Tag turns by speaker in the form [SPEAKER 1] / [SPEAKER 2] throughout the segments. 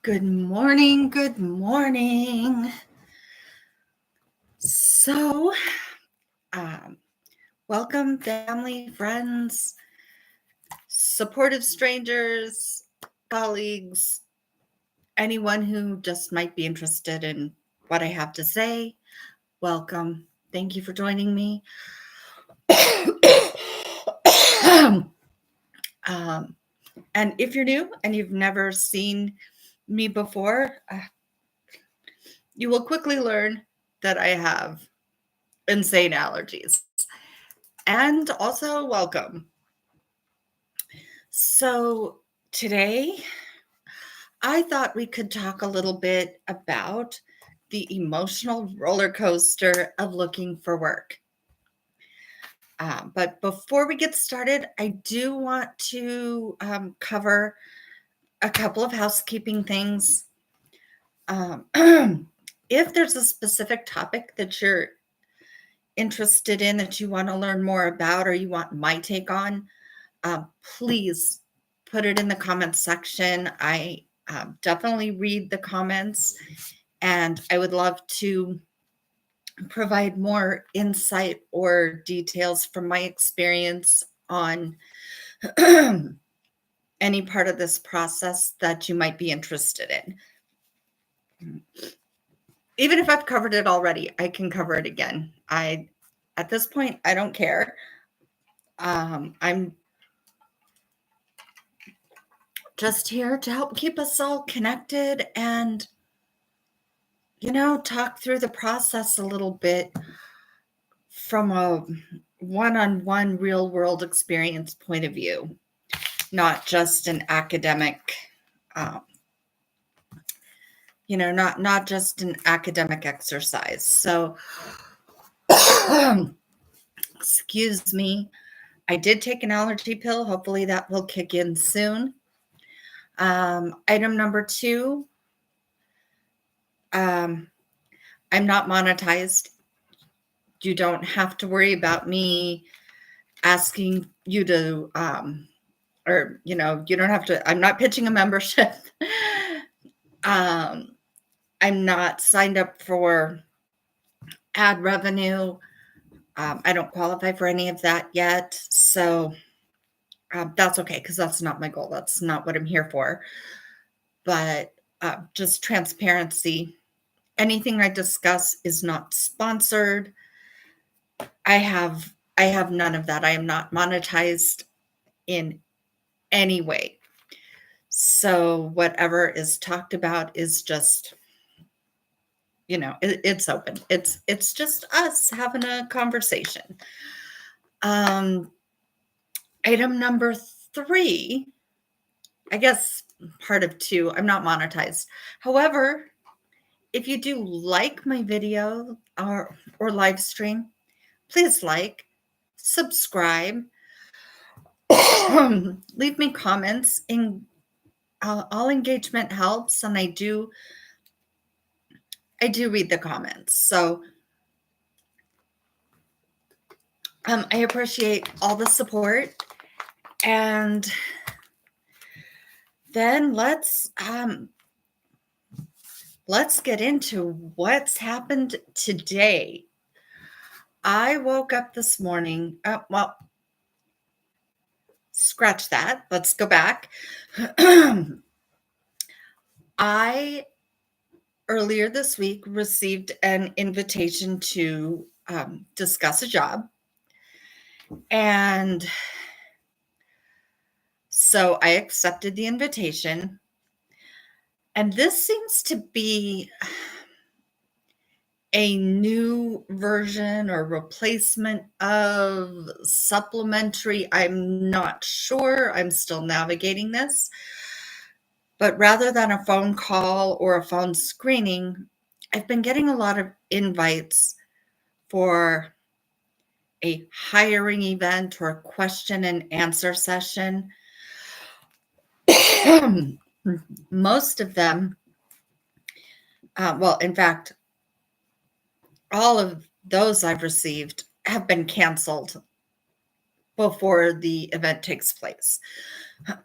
[SPEAKER 1] Good morning. Good morning. So, welcome, family, friends, supportive strangers, colleagues, anyone who just might be interested in what I have to say. Welcome. Thank you for joining me. And if you're new and you've never seen me before, you will quickly learn that I have insane allergies. And also, welcome. So, today I thought we could talk a little bit about the emotional roller coaster of looking for work. But before we get started, I do want to cover a couple of housekeeping things. If there's a specific topic that you're interested in, that you want to learn more about, or you want my take on, please put it in the comments section. I definitely read the comments, and I would love to provide more insight or details from my experience on any part of this process that you might be interested in. Even if I've covered it already, I can cover it again. At this point, I don't care. I'm just here to help keep us all connected and, talk through the process a little bit from a one-on-one real world experience point of view, not just an academic, not just an academic exercise. So, excuse me. I did take an allergy pill. Hopefully that will kick in soon. Item number 2, I'm not monetized. You don't have to worry about me asking you to, you don't have to, I'm not pitching a membership. I'm not signed up for ad revenue. I don't qualify for any of that yet. So that's okay, because that's not my goal. That's not what I'm here for. But just transparency. Anything I discuss is not sponsored. I have none of that. I am not monetized in any way. So whatever is talked about is just, it's open. It's just us having a conversation. Item number 3, I guess part of 2, I'm not monetized. However, if you do like my video or live stream, please subscribe, leave me comments. All engagement helps, and I do read the comments. So I appreciate all the support. And then let's get into what's happened today. I woke up this morning. Scratch that. Let's go back. I earlier this week received an invitation to discuss a job. And so I accepted the invitation. And this seems to be a new version or replacement of supplementary. I'm not sure. I'm still navigating this. But rather than a phone call or a phone screening, I've been getting a lot of invites for a hiring event or a question and answer session. Most of them, in fact, all of those I've received have been canceled before the event takes place.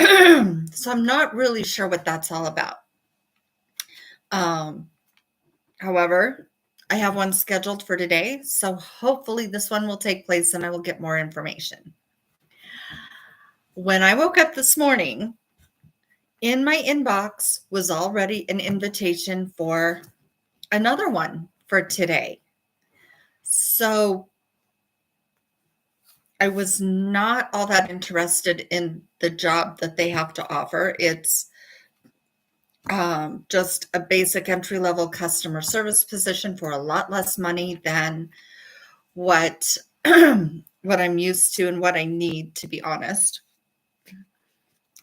[SPEAKER 1] So I'm not really sure what that's all about. However, I have one scheduled for today, so hopefully this one will take place and I will get more information. When I woke up this morning, in my inbox was already an invitation for another one for today. So I was not all that interested in the job that they have to offer. It's just a basic entry-level customer service position for a lot less money than what what I'm used to and what I need, to be honest.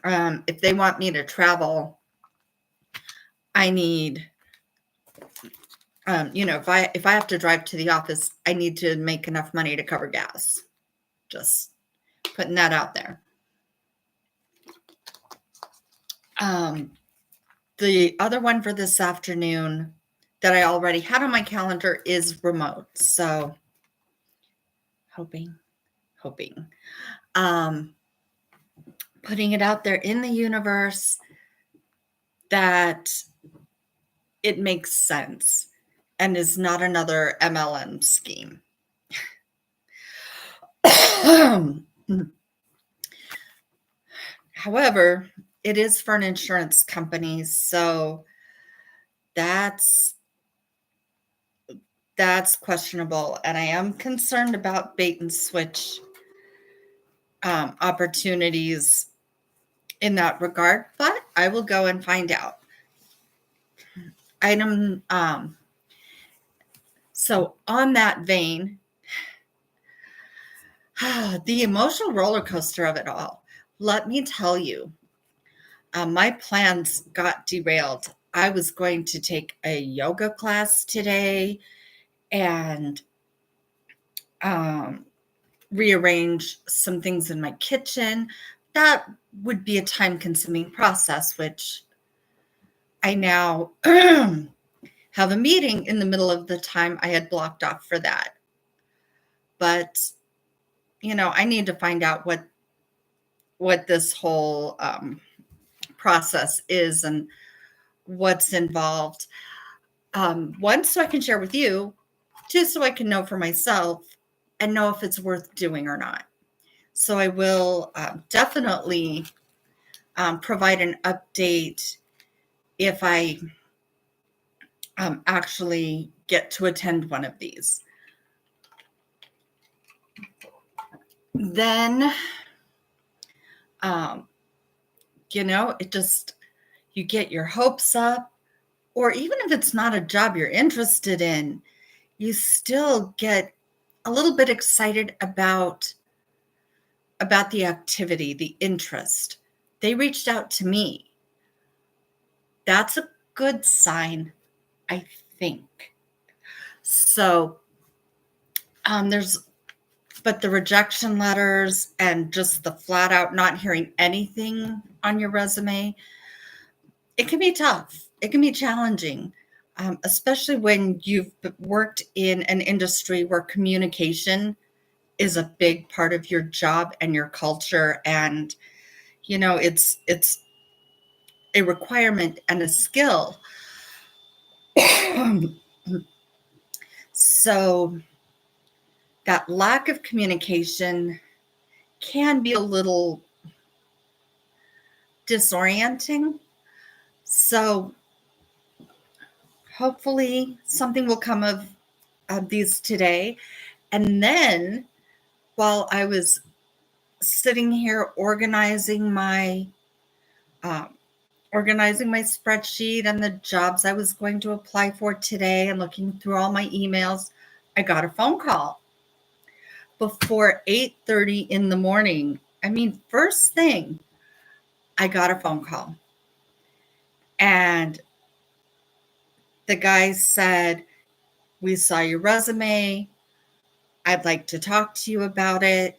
[SPEAKER 1] If they want me to travel, I need, if I have to drive to the office, I need to make enough money to cover gas. Just putting that out there. The other one for this afternoon that I already had on my calendar is remote. So hoping, putting it out there in the universe that it makes sense and is not another MLM scheme. However, it is for an insurance company, so that's questionable, and I am concerned about bait and switch opportunities in that regard, but I will go and find out. So on that vein, the emotional roller coaster of it all, let me tell you, my plans got derailed. I was going to take a yoga class today and rearrange some things in my kitchen. That would be a time-consuming process, which I now have a meeting in the middle of the time I had blocked off for that. But, I need to find out what this whole process is and what's involved. One, so I can share with you. Two, so I can know for myself and know if it's worth doing or not. So I will definitely provide an update if I actually get to attend one of these. Then, it just, you get your hopes up, or even if it's not a job you're interested in, you still get a little bit excited about the activity, the interest. They reached out to me. That's a good sign, I think. So but the rejection letters and just the flat out not hearing anything on your resume, it can be tough. It can be challenging, especially when you've worked in an industry where communication is a big part of your job and your culture. And, it's a requirement and a skill. So that lack of communication can be a little disorienting. So hopefully something will come of these today. And then while I was sitting here organizing my spreadsheet and the jobs I was going to apply for today and looking through all my emails, I got a phone call before 8:30 in the morning. I mean, first thing, I got a phone call. And the guy said, "We saw your resume. I'd like to talk to you about it.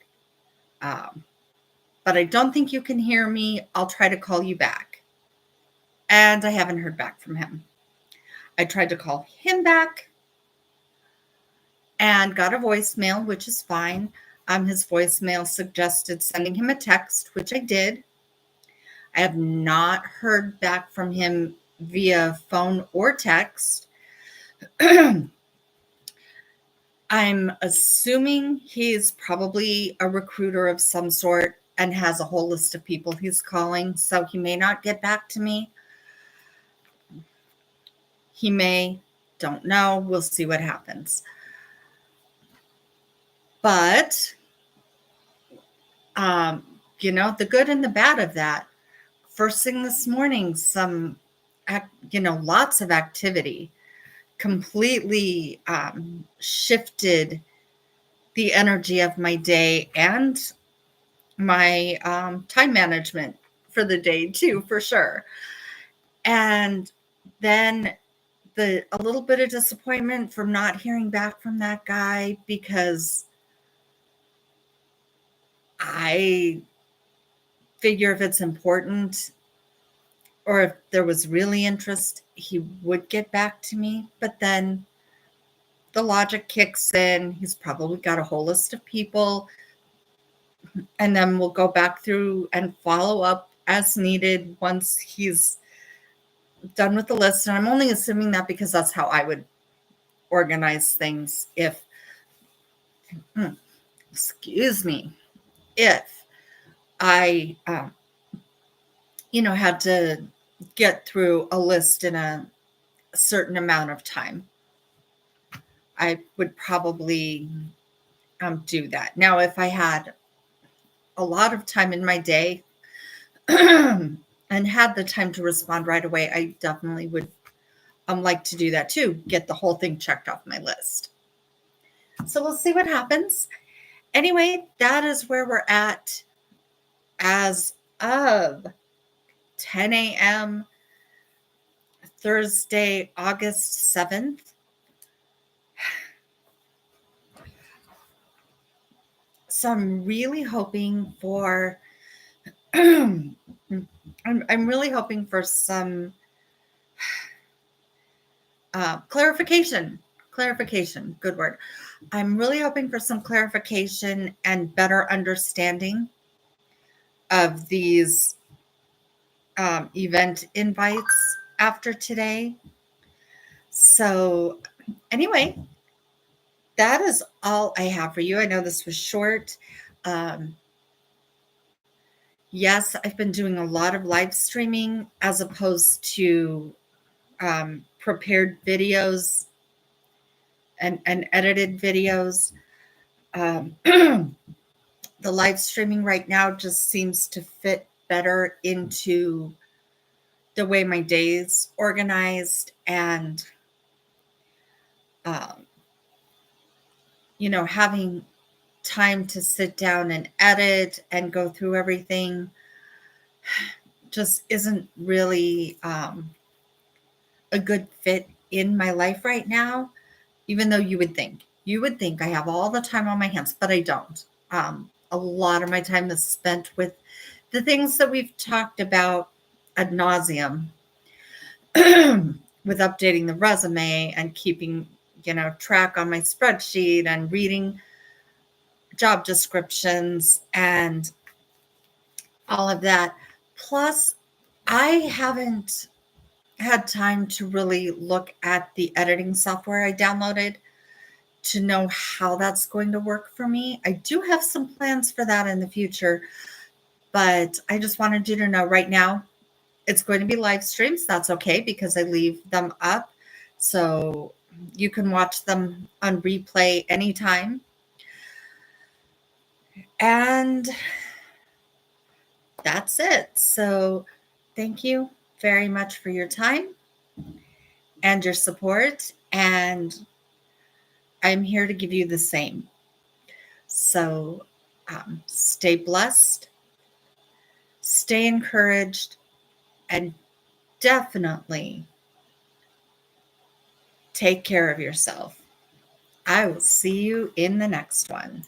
[SPEAKER 1] But I don't think you can hear me. I'll try to call you back." And I haven't heard back from him. I tried to call him back and got a voicemail, which is fine. His voicemail suggested sending him a text, which I did. I have not heard back from him via phone or text. I'm assuming he's probably a recruiter of some sort and has a whole list of people he's calling, so he may not get back to me. He may, don't know. We'll see what happens. But, the good and the bad of that. First thing this morning, lots of activity completely shifted the energy of my day and my time management for the day too, for sure. And then a little bit of disappointment from not hearing back from that guy, because I figure if it's important or if there was really interest, he would get back to me. But then the logic kicks in. He's probably got a whole list of people. And then we'll go back through and follow up as needed once he's done with the list. And I'm only assuming that because that's how I would organize things if, excuse me, if I, had to get through a list in a certain amount of time. I would probably do that. Now, if I had a lot of time in my day and had the time to respond right away, I definitely would like to do that too, get the whole thing checked off my list. So we'll see what happens. Anyway, that is where we're at as of 10 a.m. Thursday, August 7th. So I'm really hoping for I'm really hoping for some clarification, good word. I'm really hoping for some clarification and better understanding of these event invites after today. So anyway, that is all I have for you. I know this was short. Yes, I've been doing a lot of live streaming as opposed to prepared videos and edited videos. The live streaming right now just seems to fit better into the way my day's organized, and having time to sit down and edit and go through everything just isn't really a good fit in my life right now, even though you would think I have all the time on my hands, but I don't. A lot of my time is spent with the things that we've talked about ad nauseum, with updating the resume and keeping, track on my spreadsheet and reading job descriptions and all of that. Plus, I haven't had time to really look at the editing software I downloaded to know how that's going to work for me. I do have some plans for that in the future, but I just wanted you to know right now it's going to be live streams. That's okay because I leave them up, so you can watch them on replay anytime. And that's it. So thank you very much for your time and your support. And I'm here to give you the same. So stay blessed, stay encouraged, and definitely take care of yourself. I will see you in the next one.